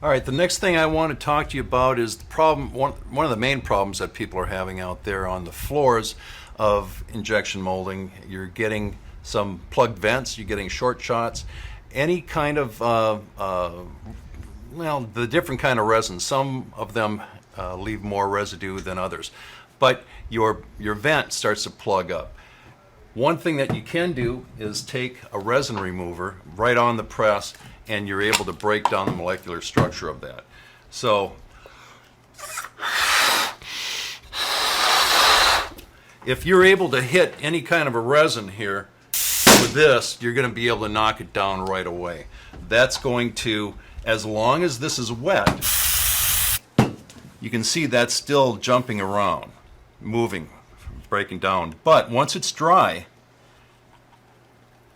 All right, the next thing I want to talk to you about is the problem, one of the main problems that people are having out there on the floors of injection molding. You're getting some plugged vents, you're getting short shots, any kind of, well, the different kind of resin. Some of them leave more residue than others, but your vent starts to plug up. One thing that you can do is take a resin remover right on the press, and you're able to break down the molecular structure of that. So if you're able to hit any kind of a resin here with this, you're going to be able to knock it down right away. That's going to, as long as this is wet, you can see that's still jumping around, moving, breaking down. But once it's dry,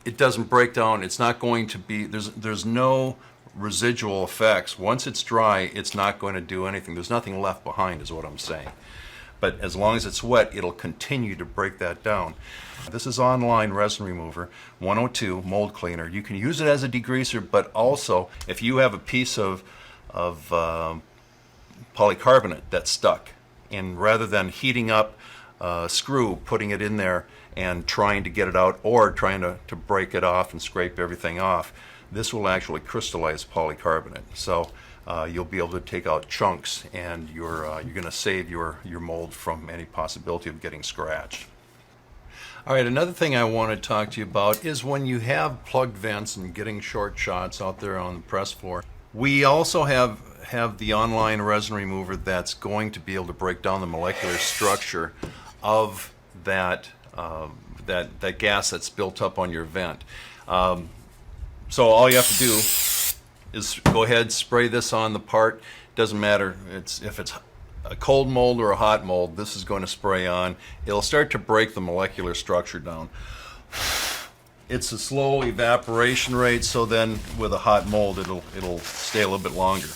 it doesn't break down. It's not going to be, there's no residual effects. Once it's dry, it's not going to do anything. There's nothing left behind is what I'm saying. But as long as it's wet, it'll continue to break that down. This is online resin remover 102 mold cleaner. You can use it as a degreaser, but also if you have a piece of polycarbonate that's stuck, and rather than heating up a screw, putting it in there and trying to get it out, or trying to break it off and scrape everything off, this will actually crystallize polycarbonate. So you'll be able to take out chunks, and you're going to save your mold from any possibility of getting scratched. All right, another thing I want to talk to you about is when you have plugged vents and getting short shots out there on the press floor. We also have the online resin remover that's going to be able to break down the molecular structure of that gas that's built up on your vent. So all you have to do is go ahead, spray this on the part. Doesn't matter if it's a cold mold or a hot mold, this is going to spray on. It'll start to break the molecular structure down. It's a slow evaporation rate, so then with a hot mold it'll stay a little bit longer.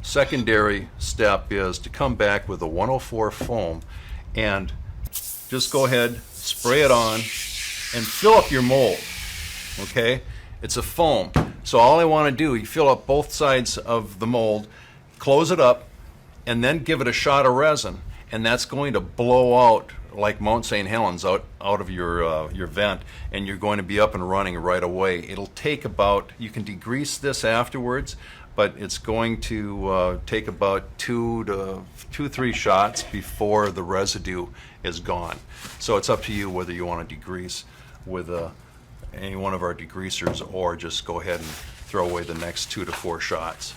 Secondary step is to come back with a 104 foam and just go ahead, spray it on, and fill up your mold. Okay? It's a foam. So all I want to do, you fill up both sides of the mold, close it up, and then give it a shot of resin, and that's going to blow out like Mount St. Helens out of your vent, and you're going to be up and running right away. It'll take about, you can degrease this afterwards, but it's going to take about 3 shots before the residue is gone. So it's up to you whether you want to degrease with any one of our degreasers, or just go ahead and throw away the next 2 to 4 shots.